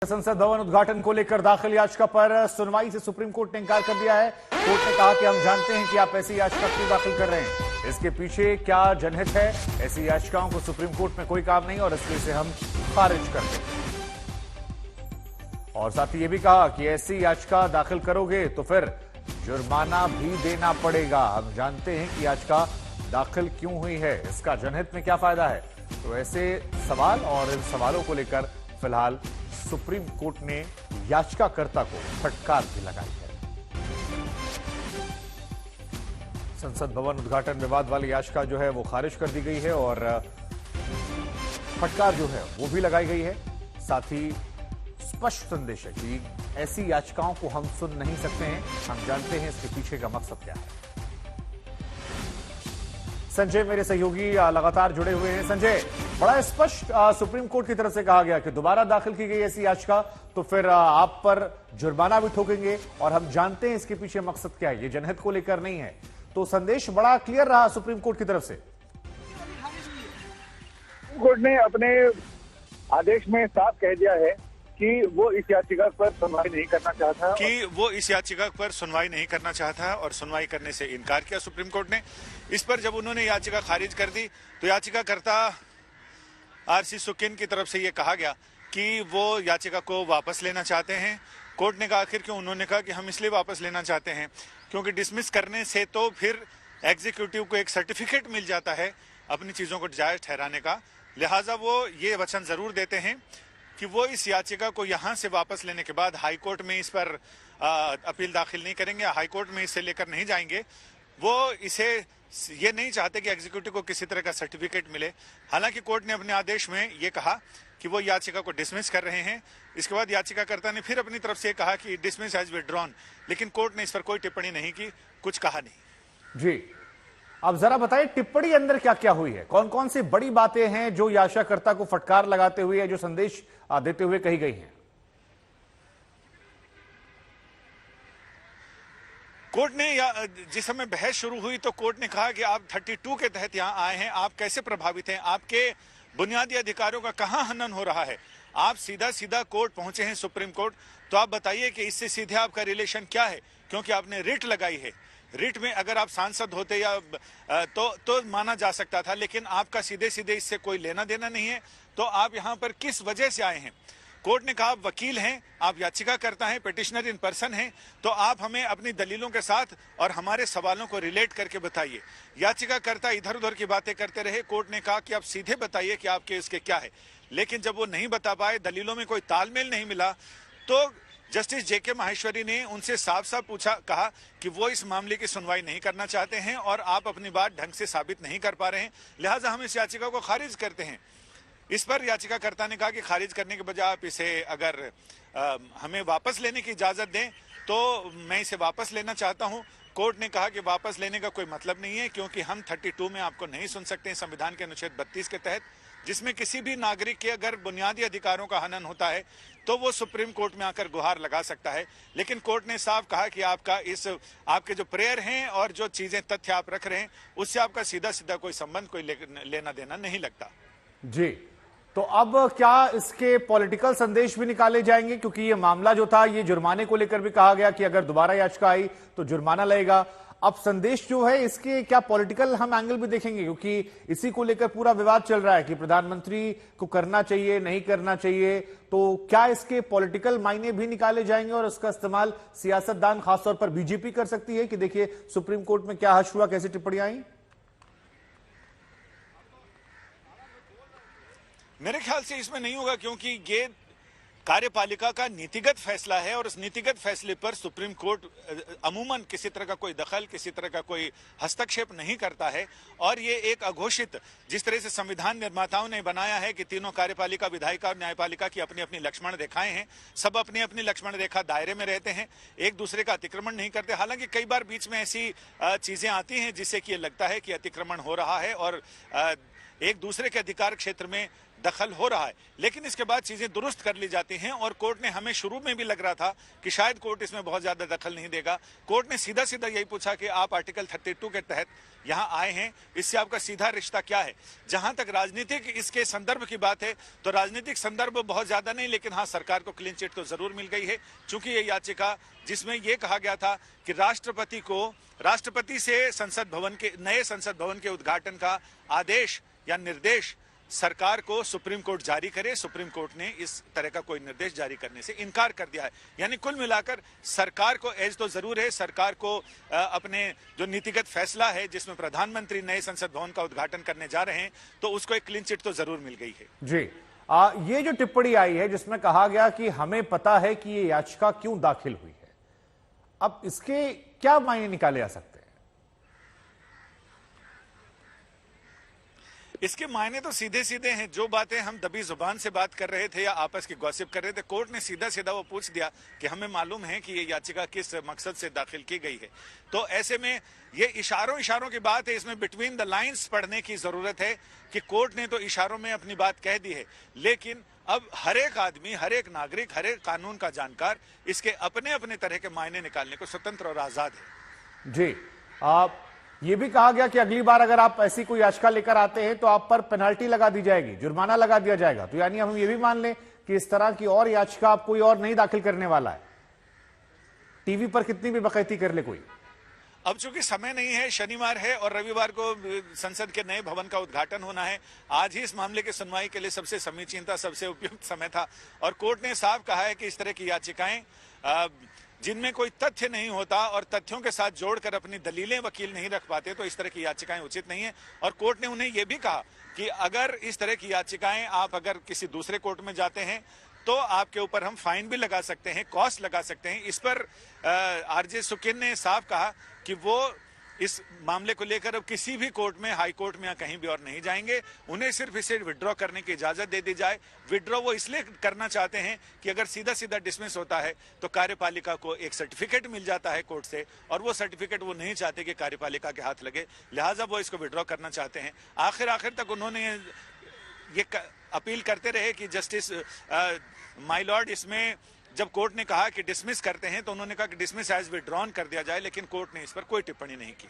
संसद भवन उद्घाटन को लेकर दाखिल याचिका पर सुनवाई से सुप्रीम कोर्ट ने इंकार कर दिया है। कोर्ट ने कहा कि हम जानते हैं कि आप ऐसी याचिका क्यों दाखिल कर रहे हैं, इसके पीछे क्या जनहित है। ऐसी याचिकाओं को सुप्रीम कोर्ट में कोई काम नहीं और इसलिए इसे हम खारिज कर दें। और साथ ही यह भी कहा कि ऐसी याचिका दाखिल करोगे तो फिर जुर्माना भी देना पड़ेगा। हम जानते हैं कि याचिका दाखिल क्यों हुई है, इसका जनहित में क्या फायदा है। तो ऐसे सवाल और इन सवालों को लेकर फिलहाल सुप्रीम कोर्ट ने याचिकाकर्ता को फटकार भी लगाई है। संसद भवन उद्घाटन विवाद वाली याचिका जो है वो खारिज कर दी गई है और फटकार जो है वो भी लगाई गई है। साथ ही स्पष्ट संदेश है कि ऐसी याचिकाओं को हम सुन नहीं सकते हैं, हम जानते हैं इसके पीछे का मकसद क्या है। संजय मेरे सहयोगी लगातार जुड़े हुए हैं। संजय, बड़ा स्पष्ट सुप्रीम कोर्ट की तरफ से कहा गया कि दोबारा दाखिल की गई ऐसी याचिका तो फिर आप पर जुर्माना भी ठोकेंगे और हम जानते हैं इसके पीछे मकसद क्या है, ये जनहित को लेकर नहीं है। तो संदेश बड़ा क्लियर रहा सुप्रीम कोर्ट की तरफ से। कोर्ट ने अपने आदेश में साफ कह दिया है कि वो इस याचिका पर सुनवाई नहीं करना चाहता और सुनवाई करने से इनकार किया सुप्रीम कोर्ट ने। इस पर जब उन्होंने याचिका खारिज कर दी तो याचिकाकर्ता आरसी सुकीन की तरफ से ये कहा गया कि वो याचिका को वापस लेना चाहते हैं। कोर्ट ने कहा आखिर क्यों, उन्होंने कहा कि हम इसलिए वापस लेना चाहते हैं क्योंकि डिसमिस करने से तो फिर एग्जीक्यूटिव को एक सर्टिफिकेट मिल जाता है अपनी चीजों को जायज ठहराने का, लिहाजा वो ये वचन जरूर देते हैं कि वो इस याचिका को यहां से वापस लेने के बाद हाईकोर्ट में इस पर अपील दाखिल नहीं करेंगे, हाईकोर्ट में इसे लेकर नहीं जाएंगे। वो इसे ये नहीं चाहते कि एग्जीक्यूटिव को किसी तरह का सर्टिफिकेट मिले। हालांकि कोर्ट ने अपने आदेश में ये कहा कि वो याचिका को डिसमिस कर रहे हैं। इसके बाद याचिकाकर्ता ने फिर अपनी तरफ से कहा कि डिसमिस हैज विथड्रॉन, लेकिन कोर्ट ने इस पर कोई टिप्पणी नहीं की, कुछ कहा नहीं। जी, अब जरा बताइए टिप्पणी अंदर क्या क्या हुई है, कौन कौन सी बड़ी बातें हैं जो याचिकाकर्ता को फटकार लगाते हुए, जो संदेश देते हुए कही गई हैं। कोर्ट ने जिस समय बहस शुरू हुई तो कोर्ट ने कहा कि आप 32 के तहत यहां आए हैं, आप कैसे प्रभावित हैं, आपके बुनियादी अधिकारों का कहां हनन हो रहा है। आप सीधा सीधा कोर्ट पहुंचे हैं सुप्रीम कोर्ट, तो आप बताइए कि इससे सीधे आपका रिलेशन क्या है, क्योंकि आपने रिट लगाई है। रिट में अगर आप सांसद होते या तो माना जा सकता था, लेकिन आपका सीधे सीधे इससे कोई लेना देना नहीं है। तो आप यहां पर किस वजह से आए हैं। कोर्ट ने कहा आप वकील हैं, आप याचिकाकर्ता हैं, पिटिशनर इन पर्सन हैं, तो आप हमें अपनी दलीलों के साथ और हमारे सवालों को रिलेट करके बताइए। याचिकाकर्ता इधर उधर की बातें करते रहे। कोर्ट ने कहा कि आप सीधे बताइए कि आपके इसके क्या है, लेकिन जब वो नहीं बता पाए, दलीलों में कोई तालमेल नहीं मिला, तो जस्टिस जेके माहेश्वरी ने उनसे साफ साफ कहा कि वो इस मामले की सुनवाई नहीं करना चाहते हैं और आप अपनी बात ढंग से साबित नहीं कर पा रहे हैं, लिहाजा हम इस याचिका को खारिज करते हैं। इस पर याचिकाकर्ता ने कहा कि खारिज करने के बजाय आप इसे अगर हमें वापस लेने की इजाजत दें तो मैं इसे वापस लेना चाहता हूं। कोर्ट ने कहा कि वापस लेने का कोई मतलब नहीं है, क्योंकि हम 32 में आपको नहीं सुन सकते हैं संविधान के अनुच्छेद 32 के तहत, जिसमें किसी भी नागरिक के अगर बुनियादी अधिकारों का हनन होता है तो वो सुप्रीम कोर्ट में आकर गुहार लगा सकता है। लेकिन कोर्ट ने साफ कहा कि आपके जो प्रेयर हैं और जो चीजें तथ्य आप रख रहे हैं उससे आपका सीधा सीधा कोई संबंध, कोई लेना देना नहीं लगता। जी, तो अब क्या इसके पॉलिटिकल संदेश भी निकाले जाएंगे, क्योंकि ये मामला जो था ये जुर्माने को लेकर भी कहा गया कि अगर दोबारा याचिका आई तो जुर्माना लगेगा। अब संदेश जो है इसके क्या पॉलिटिकल हम एंगल भी देखेंगे, क्योंकि इसी को लेकर पूरा विवाद चल रहा है कि प्रधानमंत्री को करना चाहिए नहीं करना चाहिए। तो क्या इसके पॉलिटिकल मायने भी निकाले जाएंगे और इसका इस्तेमाल सियासतदान खासतौर पर बीजेपी कर सकती है कि देखिए सुप्रीम कोर्ट में क्या हश हुआ, कैसी टिप्पणियां आई। मेरे ख्याल से इसमें नहीं होगा, क्योंकि ये कार्यपालिका का नीतिगत फैसला है और उस नीतिगत फैसले पर सुप्रीम कोर्ट अमूमन किसी तरह का कोई दखल, किसी तरह का कोई हस्तक्षेप नहीं करता है। और ये एक अघोषित, जिस तरह से संविधान निर्माताओं ने बनाया है कि तीनों कार्यपालिका, विधायिका और न्यायपालिका की अपनी अपनी लक्ष्मण रेखाएं हैं, सब अपनी अपनी लक्ष्मण रेखा दायरे में रहते हैं, एक दूसरे का अतिक्रमण नहीं करते। हालांकि कई बार बीच में ऐसी चीजें आती हैं जिससे कि ये लगता है कि अतिक्रमण हो रहा है और एक दूसरे के अधिकार क्षेत्र में दखल हो रहा है, लेकिन इसके बाद चीजें दुरुस्त कर ली जाती हैं। और कोर्ट ने, हमें शुरू में भी लग रहा था कि शायद कोर्ट इसमें बहुत ज्यादा दखल नहीं देगा। कोर्ट ने सीधा सीधा यही पूछा कि आप आर्टिकल 32 के तहत यहां आए हैं, इससे आपका सीधा रिश्ता क्या है। जहां तक राजनीतिक इसके संदर्भ की बात है, तो राजनीतिक संदर्भ बहुत ज्यादा नहीं, लेकिन हाँ, सरकार को क्लीन चिट तो जरूर मिल गई है। चूंकि ये याचिका जिसमें यह कहा गया था कि राष्ट्रपति से नए संसद भवन के उद्घाटन का आदेश या निर्देश सरकार को सुप्रीम कोर्ट जारी करे, सुप्रीम कोर्ट ने इस तरह का कोई निर्देश जारी करने से इनकार कर दिया है। यानी कुल मिलाकर सरकार को एज तो जरूर है, सरकार को अपने जो नीतिगत फैसला है जिसमें प्रधानमंत्री नए संसद भवन का उद्घाटन करने जा रहे हैं, तो उसको एक क्लीन चिट तो जरूर मिल गई है। जी, ये जो टिप्पणी आई है जिसमें कहा गया कि हमें पता है कि ये याचिका क्यों दाखिल हुई है, अब इसके क्या मायने निकाले जा सकते हैं? इसके मायने तो सीधे सीधे हैं। जो बातें हम दबी जुबान से बात कर रहे थे या आपस की गॉसिप कर रहे थे, कोर्ट ने सीधा सीधा वो पूछ दिया कि हमें मालूम है कि ये याचिका किस मकसद से दाखिल की गई है। तो ऐसे में ये इशारों की बात है, इसमें बिटवीन द लाइंस पढ़ने की जरूरत है कि कोर्ट ने तो इशारों में अपनी बात कह दी है, लेकिन अब हर एक आदमी, हर एक नागरिक, हर एक कानून का जानकार इसके अपने अपने तरह के मायने निकालने को स्वतंत्र और आजाद है। जी, ये भी कहा गया कि अगली बार अगर आप ऐसी कोई याचिका लेकर आते हैं तो आप पर पेनल्टी लगा दी जाएगी, जुर्माना लगा दिया जाएगा। तो यानी हम ये भी मान लें कि इस तरह की और याचिका आप कोई और नहीं दाखिल करने वाला है, टीवी पर कितनी भी बकैती कर ले कोई। अब चूंकि समय नहीं है, शनिवार है और रविवार को संसद के नए भवन का उद्घाटन होना है, आज ही इस मामले की सुनवाई के लिए सबसे समीचीन था, सबसे उपयुक्त समय था। और कोर्ट ने साफ कहा है कि इस तरह की याचिकाएं जिनमें कोई तथ्य नहीं होता और तथ्यों के साथ जोड़कर अपनी दलीलें वकील नहीं रख पाते, तो इस तरह की याचिकाएं उचित नहीं है। और कोर्ट ने उन्हें यह भी कहा कि अगर इस तरह की याचिकाएं आप अगर किसी दूसरे कोर्ट में जाते हैं तो आपके ऊपर हम फाइन भी लगा सकते हैं, कॉस्ट लगा सकते हैं। इस पर आरजे सुकिन ने साफ कहा कि वो इस मामले को लेकर अब किसी भी कोर्ट में, हाई कोर्ट में या कहीं भी और नहीं जाएंगे। उन्हें सिर्फ इसे विड्रॉ करने की इजाजत दे दी जाए। विड्रॉ वो इसलिए करना चाहते हैं कि अगर सीधा सीधा डिसमिस होता है तो कार्यपालिका को एक सर्टिफिकेट मिल जाता है कोर्ट से, और वो सर्टिफिकेट वो नहीं चाहते कि कार्यपालिका के हाथ लगे, लिहाजा वो इसको विड्रॉ करना चाहते हैं। आखिर तक उन्होंने ये अपील करते रहे कि जस्टिस माय लॉर्ड, इसमें जब कोर्ट ने कहा कि डिसमिस करते हैं तो उन्होंने कहा कि डिसमिस एज विड्रॉन कर दिया जाए, लेकिन कोर्ट ने इस पर कोई टिप्पणी नहीं की।